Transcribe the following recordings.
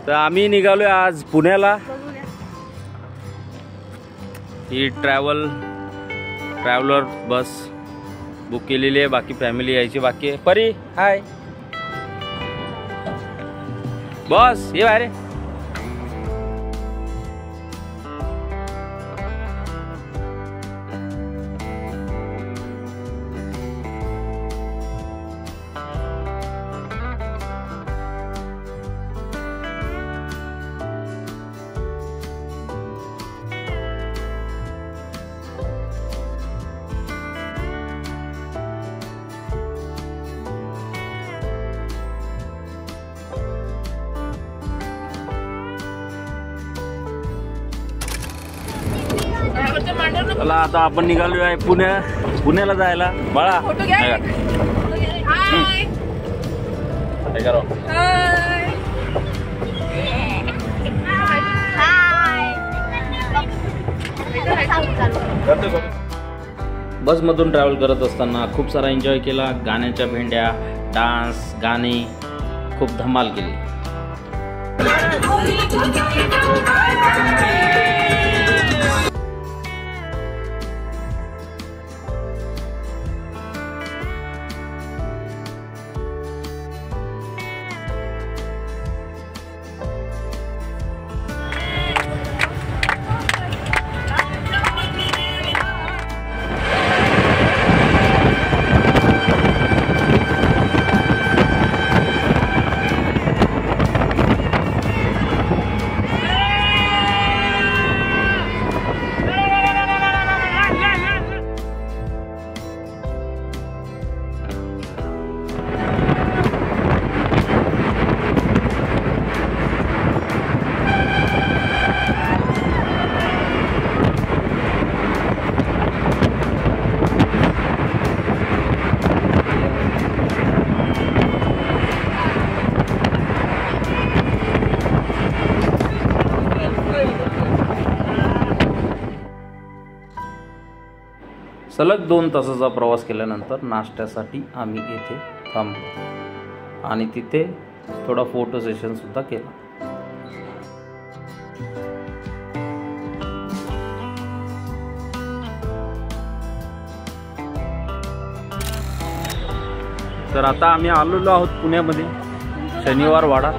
तर आम्ही निघालोय आज पुण्याला। ही ट्रॅव्हलर बस बुक केलेली आहे, बाकी फॅमिली यायची बाकी आहे। परी हाय बस ये बाहेर। चला आता आपण निघालो आहे पुण्याला जायला। बाळा बस मधून ट्रॅव्हल करत असताना खूप सारा एन्जॉय केला। गाण्याच्या भेंड्या, डान्स, गाणी, खूप धमाल केली। सलग 2 तासाचा प्रवास केल्यानंतर नाश्त्यासाठी आम्ही येथे थांबलो आणि तिथे थोडा फोटो सेशन सुद्धा केला। तर आता आम्ही आलेलो आहोत पुण्यामध्ये शनिवार वाडा।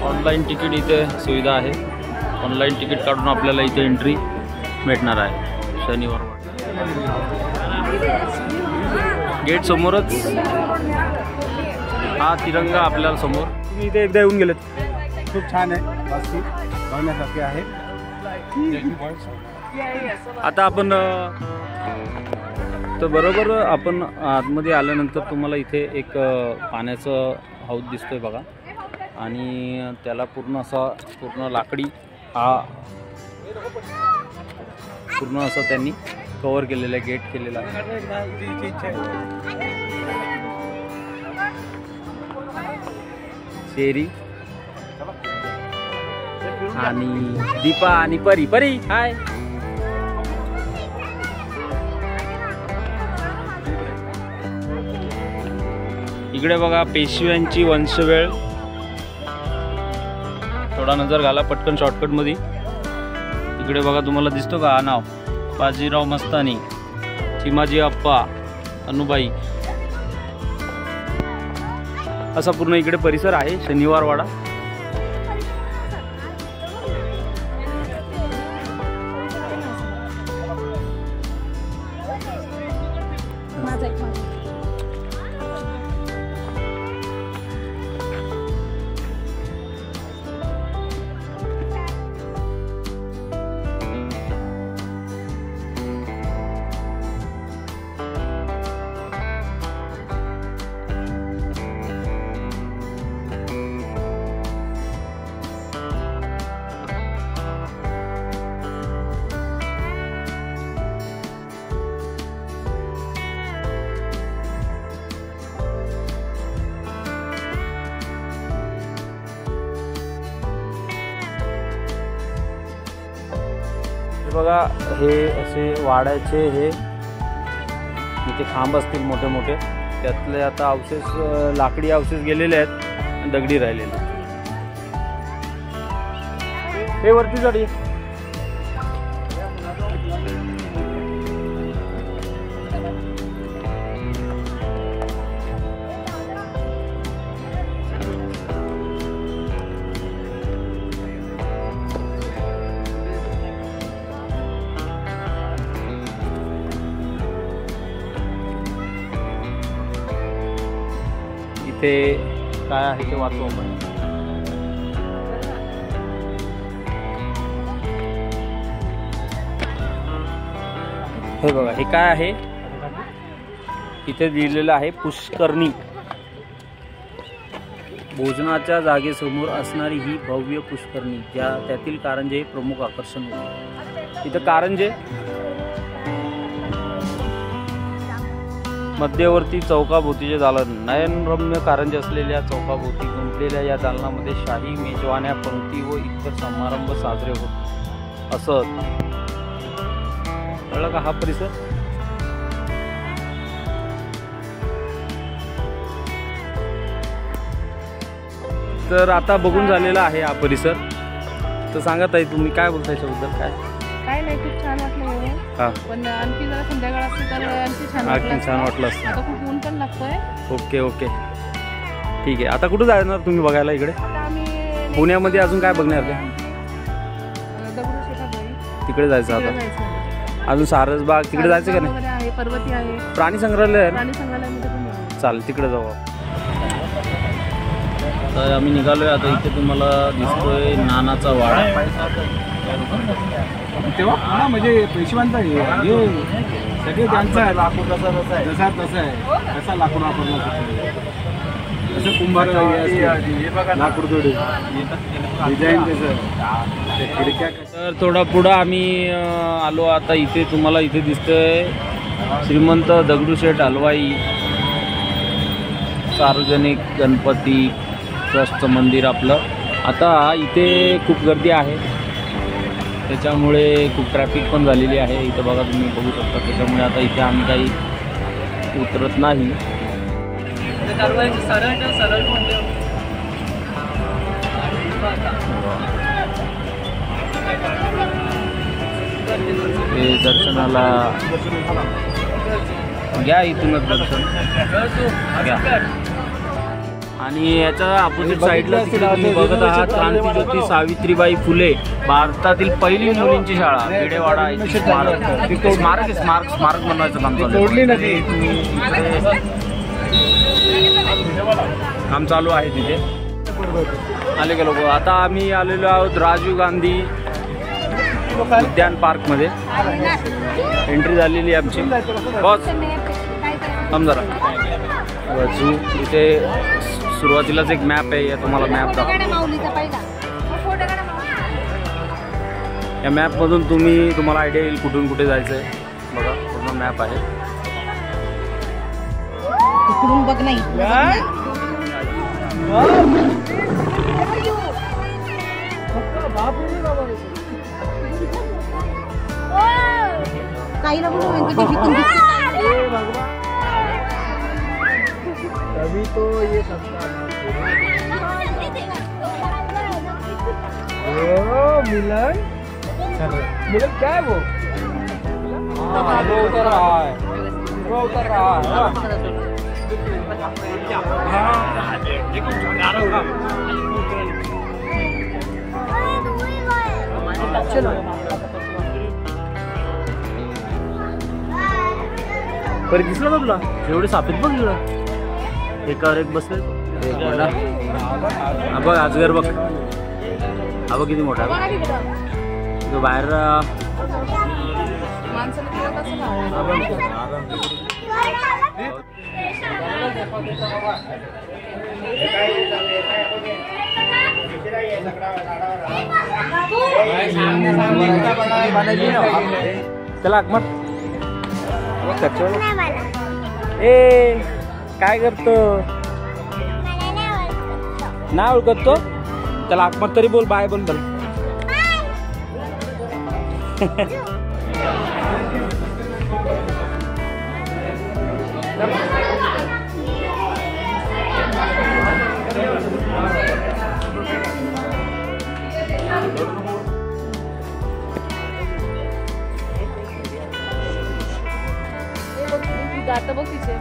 ऑनलाइन तिकीट इथे सुविधा आहे। ऑनलाइन तिकीट काढून आपल्याला इथे एंट्री भेटणार आहे शनिवार गेट समोरच हा तिरंगा आपल्याला समोर। तुम्ही इथे एकदा येऊन गेलेत, खूप छान आहे, बसची बघण्यासारखे आहे। आता आपण तर बरोबर आपण आतमध्ये आल्यानंतर तुम्हाला इथे एक पाण्याचं हौद दिसतोय बघा, आणि त्याला पूर्ण लाकडी पूर्ण असं त्यांनी कव्हर केलेलं, गेट केलेला आहे। शेरी आणि दीपा आणि परी हाय। इकडे बघा पेशव्यांची वंशवेळ, थोडा नजर घाला पटकन शॉर्टकट मध्ये। इकडे बघा तुम्हाला दिसतो का हा नाव, बाजीराव मस्तानी, चिमाजी अप्पा, अनुबाई, असा पूर्ण इकडे परिसर आहे शनिवार वाडा। बघा हे असे वाड्याचे हे इथे खांब असतील मोठे मोठे, त्यातले आता अवशेष लाकडी अवशेष गेलेले आहेत आणि दगडी राहिलेले. हे वरती चढ. इथे काय आहे ते वाचू आपण. हे बघा हे काय आहे, इथे दिलेलं आहे पुष्करणी. भोजनाच्या जागेसमोर असणारी ही भव्य पुष्करणी, त्यातील कारंजे हे प्रमुख आकर्षण होते. इथं कारंजे मध्यवर्ती चौकाभोवतीचे दालन, नयनरम्य कारंजे असलेल्या चौकाभोवती गुंतलेल्या या दालनामध्ये शाही मेजवान्या, पंक्ती व इतर समारंभ साजरे होत असत. कळलं का हा परिसर? तर आता बघून झालेला आहे हा परिसर. तर सांगत आहे तुम्ही काय बोलता याच्याबद्दल? काय नाही, खूप छान वाटलं एवढं. हां, पण आणखी जरा संध्याकाळ असते तर आणखी छान वाटलं असतं. आता खूप ऊन पण लागतोय. ओके ओके ठीक आहे. आता कुठं जाणार तुम्ही बघायला इकडे? आता आम्ही पुण्यामध्ये अजून काय बघणार ते? दगडूशेठ तिकडे जायचं आता. अजून सारसबाग तिकडे जायचं का नाही? आहे, पर्वती आहे, प्राणी संग्रहालय आहे. प्राणी संग्रहालयामध्ये पण जाऊ. चालेल, तिकडे जाऊ. तर आम्ही निघालोय आता. इथे तुम्हाला दिसतोय नानाचा वाडा. तेव्हा म्हणजे पेशवांचा हे सगळे त्यांचं आहे. लाकूड जसा तसं आहे, तसा लाकूड वापरला तसं कुंभार लाकूड थोडी डिझाईन खिडक्या. तर थोडा पुढं आम्ही आलो आता. इथे तुम्हाला इथे दिसतंय श्रीमंत दगडूशेठ हलवाई सार्वजनिक गणपती ट्रस्टचं मंदिर आपलं. आता इथे खूप गर्दी आहे, त्याच्यामुळे खूप ट्रॅफिक पण झालेली आहे. इथं बघा तुम्ही बघू शकता. त्याच्यामुळे आता इथे आम्ही काही उतरत नाही. हे दर्शनाला घ्या, इथूनच दर्शन घ्या. आणि याच्या अपोजिट साईडला तिकडे तुम्ही बघत आहात क्रांतीज्योती सावित्रीबाई फुले भारतातील पहिली मुलींची शाळा भिडेवाडा. स्मारक बनवायचं काम चालू आहे तिथे. आले का लोक? आता आम्ही आलेलो आहोत राजीव गांधी उद्यान पार्कमध्ये. एंट्री झालेली आमची. बस थांब जरा. झू इथे सुरुवातीलाच एक मॅप आहे, तुम्हाला मॅप दाखवतो. या मॅपमधून तुम्हाला आयडिया येईल कुठून कुठे जायचं आहे. बघा पूर्ण मॅप आहे. इकडून बघ नाही काही ना तभी तो ये सकता मिलन क्या है वो? वो उतर रहा है, वो उतर रहा है. चलो तरी दिसलं का तुला? एवढे सापेत बघ इकडं. एकावर एक बसले. हा बघ अजगर बघ. हा बघ किती मोठा आहे. तो बाहेर चला मग ए काय करतो? ना ओळखत तो? त्याला आकमत तरी बोल. बाय बोल. जात बघ तिचे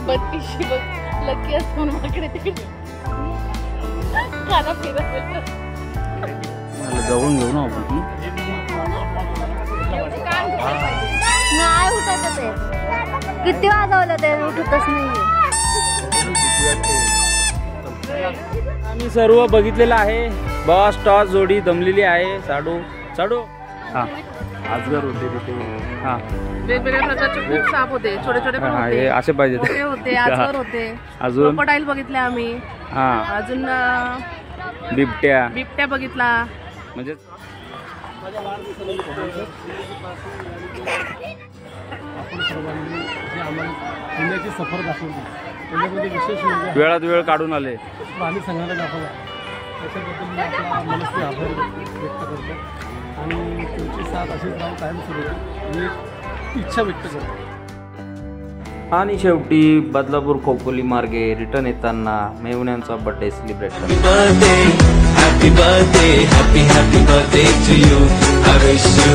बत्तीशी बघ लकी असतो माकडे तिकडे खाना फिरत जवळून घेऊ ना आपण. नाही उठायचं ते. किती वाजवलं ते उठतच नाही. आम्ही सर्व बघितलेलं आहे. बॉस टॉस जोडी जमलेली आहे. साडू साडू हा आजगर होते तिथे. हा वेगवेगळ्या प्रकारचे खूप साप होते. छोटे छोटे पण हा, हे होते. असे पाहिजे मोठे होते. आजवर होते. अजून क्रोकोडाईल बघितले आम्ही. हा अजून बिबट्या बिबट्या बघितला. म्हणजे आपण सर्वांनी जी आम्हाला पुण्याची सफर दाखवली त्याच्यामध्ये विशेष म्हणजे वेळात वेळ काढून आले. प्राणी संग्रहालय दाखवला त्याच्याबद्दल मी आपला मनस्वी आभार व्यक्त करतो आणि तुमची साथ अशीच राहून कायम सुरू होती मी एक इच्छा व्यक्त करतो. आणि शेवटी बदलापूर खोपोली मार्गे रिटर्न येताना मेहुण्यांचा birthday celebration. Happy birthday, happy birthday to you. I wish you